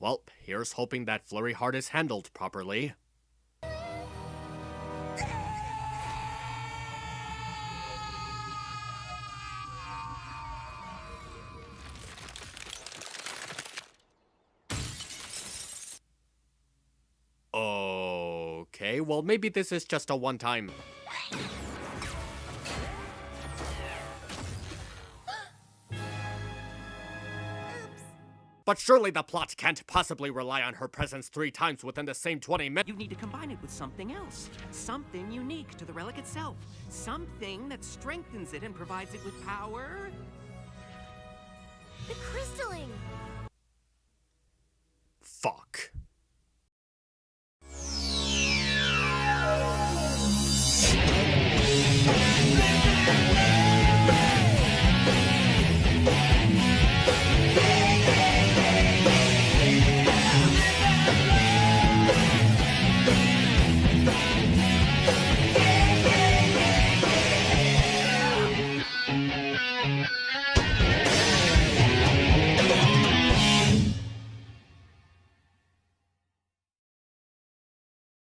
Well, here's hoping that Flurry Heart is handled properly. Okay, well maybe this is just a one-time... But surely the plot can't possibly rely on her presence 3 times within the same 20 minutes. You need to combine it with something else. Something unique to the relic itself. Something that strengthens it and provides it with power. The crystalling! Fuck.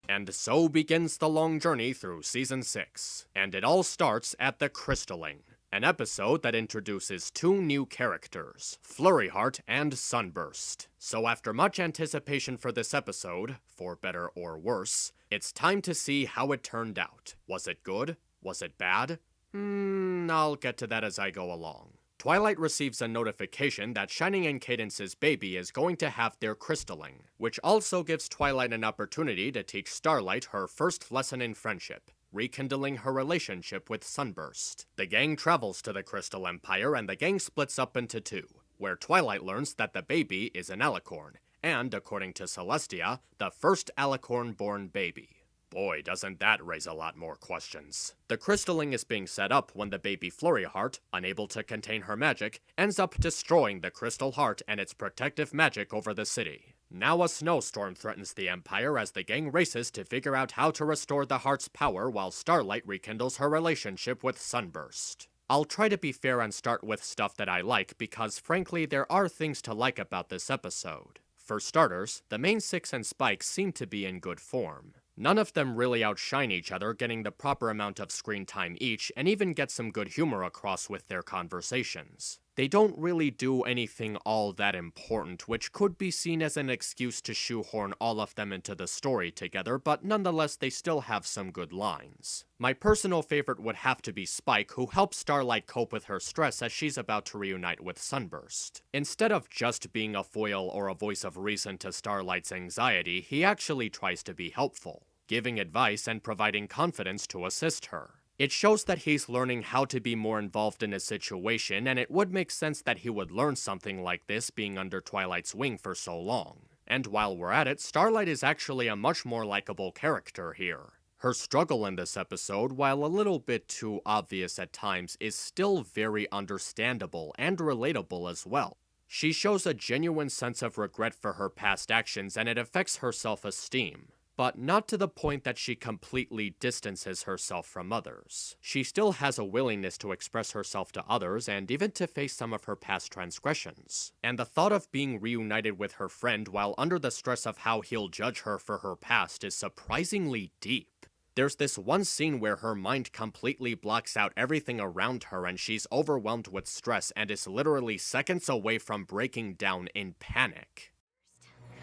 And so begins the long journey through Season 6. And it all starts at the Crystalling, an episode that introduces 2 new characters, Flurry Heart and Sunburst. So after much anticipation for this episode, for better or worse, it's time to see how it turned out. Was it good? Was it bad? I'll get to that as I go along. Twilight receives a notification that Shining and Cadence's baby is going to have their crystalling, which also gives Twilight an opportunity to teach Starlight her first lesson in friendship, rekindling her relationship with Sunburst. The gang travels to the Crystal Empire and the gang splits up into 2, where Twilight learns that the baby is an alicorn, and according to Celestia, the first alicorn-born baby. Boy, doesn't that raise a lot more questions. The crystalling is being set up when the baby Flurry Heart, unable to contain her magic, ends up destroying the crystal heart and its protective magic over the city. Now a snowstorm threatens the Empire as the gang races to figure out how to restore the heart's power while Starlight rekindles her relationship with Sunburst. I'll try to be fair and start with stuff that I like because frankly there are things to like about this episode. For starters, the main 6 and Spike seem to be in good form. None of them really outshine each other, getting the proper amount of screen time each, and even get some good humor across with their conversations. They don't really do anything all that important, which could be seen as an excuse to shoehorn all of them into the story together, but nonetheless they still have some good lines. My personal favorite would have to be Spike, who helps Starlight cope with her stress as she's about to reunite with Sunburst. Instead of just being a foil or a voice of reason to Starlight's anxiety, he actually tries to be helpful, giving advice and providing confidence to assist her. It shows that he's learning how to be more involved in a situation, and it would make sense that he would learn something like this being under Twilight's wing for so long. And while we're at it, Starlight is actually a much more likable character here. Her struggle in this episode, while a little bit too obvious at times, is still very understandable and relatable as well. She shows a genuine sense of regret for her past actions, and it affects her self-esteem. But not to the point that she completely distances herself from others. She still has a willingness to express herself to others and even to face some of her past transgressions. And the thought of being reunited with her friend while under the stress of how he'll judge her for her past is surprisingly deep. There's this one scene where her mind completely blocks out everything around her and she's overwhelmed with stress and is literally seconds away from breaking down in panic.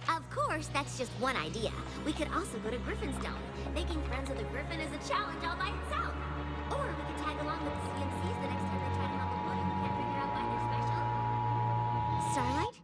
Of course, that's just one idea. We could also go to Griffinstone. Making friends with a griffin is a challenge all by itself. Or we could tag along with the CMCs the next time they try to help a pony we can't figure out why they're special. Starlight?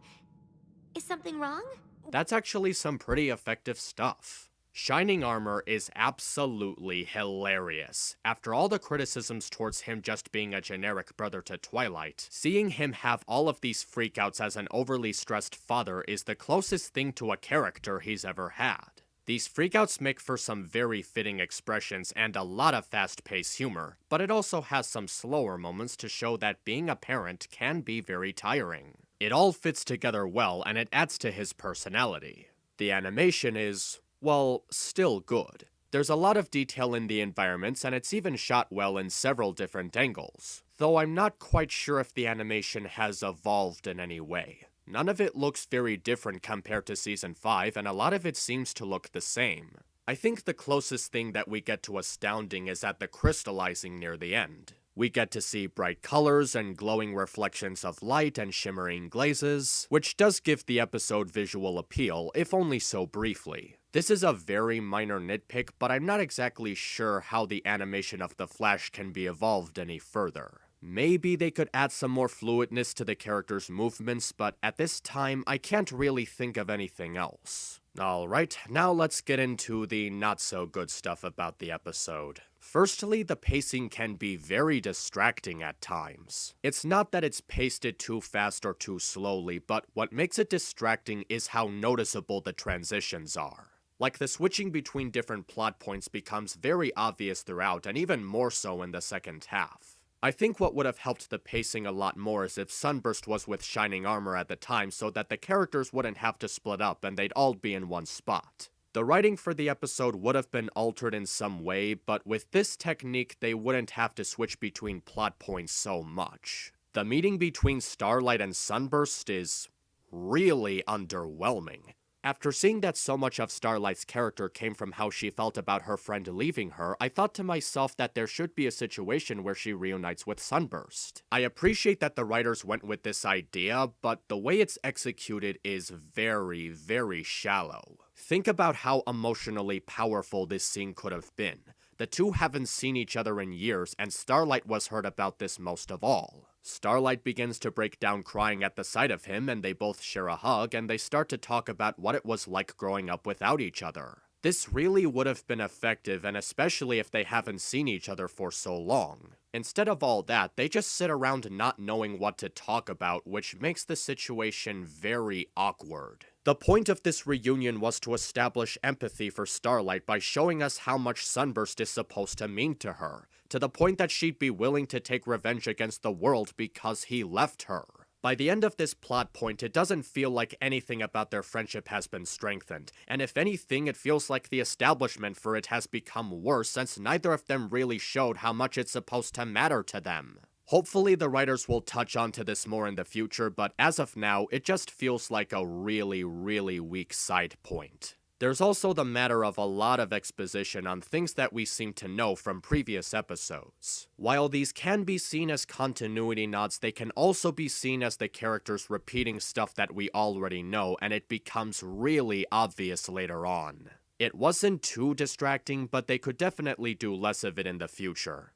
Is something wrong? That's actually some pretty effective stuff. Shining Armor is absolutely hilarious. After all the criticisms towards him just being a generic brother to Twilight, seeing him have all of these freakouts as an overly stressed father is the closest thing to a character he's ever had. These freakouts make for some very fitting expressions and a lot of fast-paced humor, but it also has some slower moments to show that being a parent can be very tiring. It all fits together well and it adds to his personality. The animation is, well, still good. There's a lot of detail in the environments and it's even shot well in several different angles, though I'm not quite sure if the animation has evolved in any way. None of it looks very different compared to Season 5, and a lot of it seems to look the same. I think the closest thing that we get to astounding is at the crystallizing near the end. We get to see bright colors and glowing reflections of light and shimmering glazes, which does give the episode visual appeal, if only so briefly. This is a very minor nitpick, but I'm not exactly sure how the animation of the Flash can be evolved any further. Maybe they could add some more fluidness to the character's movements, but at this time, I can't really think of anything else. Alright, now let's get into the not-so-good stuff about the episode. Firstly, the pacing can be very distracting at times. It's not that it's pasted too fast or too slowly, but what makes it distracting is how noticeable the transitions are. Like, the switching between different plot points becomes very obvious throughout, and even more so in the second half. I think what would have helped the pacing a lot more is if Sunburst was with Shining Armor at the time so that the characters wouldn't have to split up and they'd all be in one spot. The writing for the episode would have been altered in some way, but with this technique they wouldn't have to switch between plot points so much. The meeting between Starlight and Sunburst is really underwhelming. After seeing that so much of Starlight's character came from how she felt about her friend leaving her, I thought to myself that there should be a situation where she reunites with Sunburst. I appreciate that the writers went with this idea, but the way it's executed is very, very shallow. Think about how emotionally powerful this scene could have been. The two haven't seen each other in years, and Starlight was hurt about this most of all. Starlight begins to break down crying at the sight of him, and they both share a hug, and they start to talk about what it was like growing up without each other. This really would have been effective, and especially if they haven't seen each other for so long. Instead of all that, they just sit around not knowing what to talk about, which makes the situation very awkward. The point of this reunion was to establish empathy for Starlight by showing us how much Sunburst is supposed to mean to her, to the point that she'd be willing to take revenge against the world because he left her. By the end of this plot point, it doesn't feel like anything about their friendship has been strengthened, and if anything, it feels like the establishment for it has become worse since neither of them really showed how much it's supposed to matter to them. Hopefully the writers will touch onto this more in the future, but as of now, it just feels like a really, really weak side point. There's also the matter of a lot of exposition on things that we seem to know from previous episodes. While these can be seen as continuity nods, they can also be seen as the characters repeating stuff that we already know, and it becomes really obvious later on. It wasn't too distracting, but they could definitely do less of it in the future.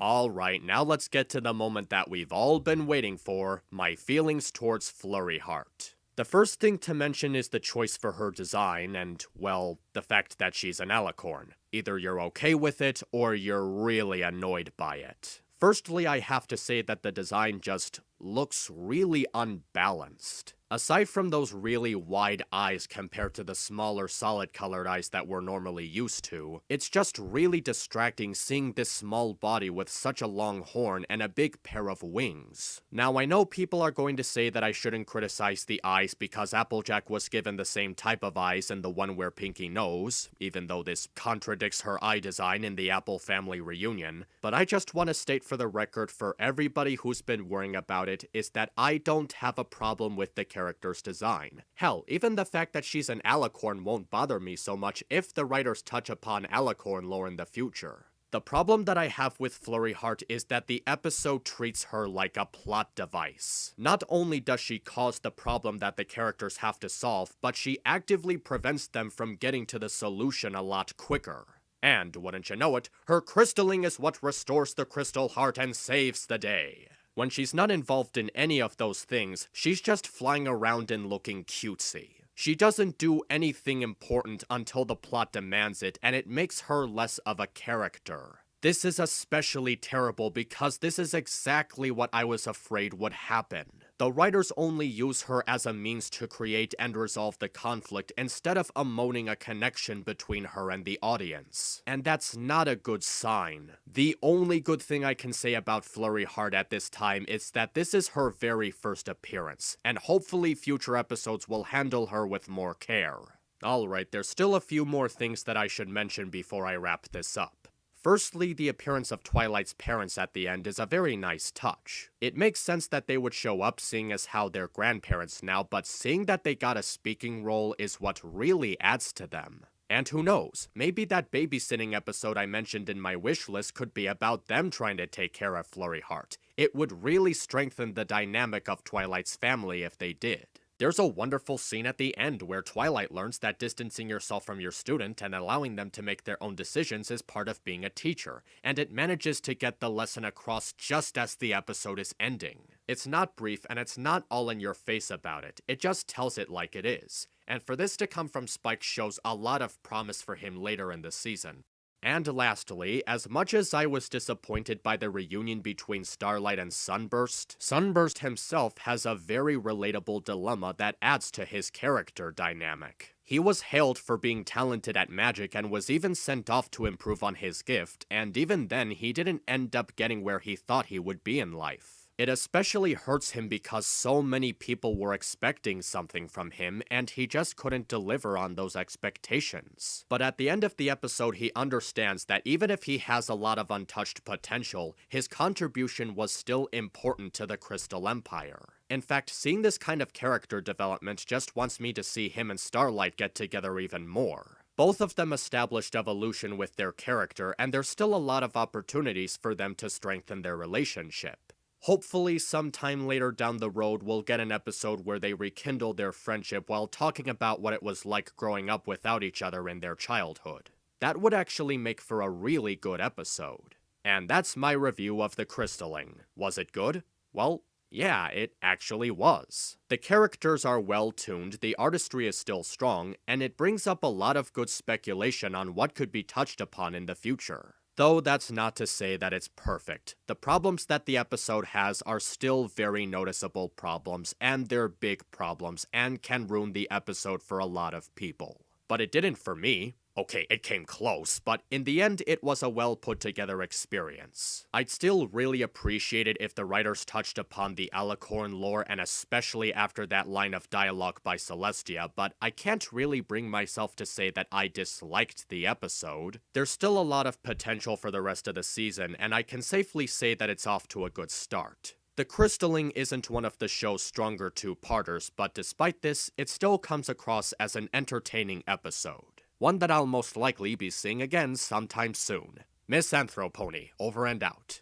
Alright, now let's get to the moment that we've all been waiting for, my feelings towards Flurry Heart. The first thing to mention is the choice for her design and, well, the fact that she's an alicorn. Either you're okay with it, or you're really annoyed by it. Firstly, I have to say that the design just looks really unbalanced. Aside from those really wide eyes compared to the smaller solid-colored eyes that we're normally used to, it's just really distracting seeing this small body with such a long horn and a big pair of wings. Now, I know people are going to say that I shouldn't criticize the eyes because Applejack was given the same type of eyes in the one where Pinkie knows, even though this contradicts her eye design in the Apple family reunion, but I just want to state for the record for everybody who's been worrying about it is that I don't have a problem with the character's design. Hell, even the fact that she's an alicorn won't bother me so much if the writers touch upon alicorn lore in the future. The problem that I have with Flurry Heart is that the episode treats her like a plot device. Not only does she cause the problem that the characters have to solve, but she actively prevents them from getting to the solution a lot quicker. And, wouldn't you know it, her crystalling is what restores the Crystal Heart and saves the day. When she's not involved in any of those things, she's just flying around and looking cutesy. She doesn't do anything important until the plot demands it, and it makes her less of a character. This is especially terrible because this is exactly what I was afraid would happen. The writers only use her as a means to create and resolve the conflict instead of emoting a connection between her and the audience. And that's not a good sign. The only good thing I can say about Flurry Heart at this time is that this is her very first appearance, and hopefully future episodes will handle her with more care. Alright, there's still a few more things that I should mention before I wrap this up. Firstly, the appearance of Twilight's parents at the end is a very nice touch. It makes sense that they would show up seeing as how they're grandparents now, but seeing that they got a speaking role is what really adds to them. And who knows, maybe that babysitting episode I mentioned in my wish list could be about them trying to take care of Flurry Heart. It would really strengthen the dynamic of Twilight's family if they did. There's a wonderful scene at the end where Twilight learns that distancing yourself from your student and allowing them to make their own decisions is part of being a teacher, and it manages to get the lesson across just as the episode is ending. It's not brief and it's not all in your face about it, it just tells it like it is. And for this to come from Spike shows a lot of promise for him later in the season. And lastly, as much as I was disappointed by the reunion between Starlight and Sunburst, Sunburst himself has a very relatable dilemma that adds to his character dynamic. He was hailed for being talented at magic and was even sent off to improve on his gift, and even then he didn't end up getting where he thought he would be in life. It especially hurts him because so many people were expecting something from him and he just couldn't deliver on those expectations. But at the end of the episode, he understands that even if he has a lot of untouched potential, his contribution was still important to the Crystal Empire. In fact, seeing this kind of character development just wants me to see him and Starlight get together even more. Both of them established evolution with their character, and there's still a lot of opportunities for them to strengthen their relationship. Hopefully, sometime later down the road, we'll get an episode where they rekindle their friendship while talking about what it was like growing up without each other in their childhood. That would actually make for a really good episode. And that's my review of The Crystalling. Was it good? Well, yeah, it actually was. The characters are well tuned, the artistry is still strong, and it brings up a lot of good speculation on what could be touched upon in the future. Though that's not to say that it's perfect. The problems that the episode has are still very noticeable problems, and they're big problems, and can ruin the episode for a lot of people. But it didn't for me. Okay, it came close, but in the end, it was a well put together experience. I'd still really appreciate it if the writers touched upon the Alicorn lore, and especially after that line of dialogue by Celestia, but I can't really bring myself to say that I disliked the episode. There's still a lot of potential for the rest of the season, and I can safely say that it's off to a good start. The Crystalling isn't one of the show's stronger two-parters, but despite this, it still comes across as an entertaining episode. One that I'll most likely be seeing again sometime soon. Misanthropony, over and out.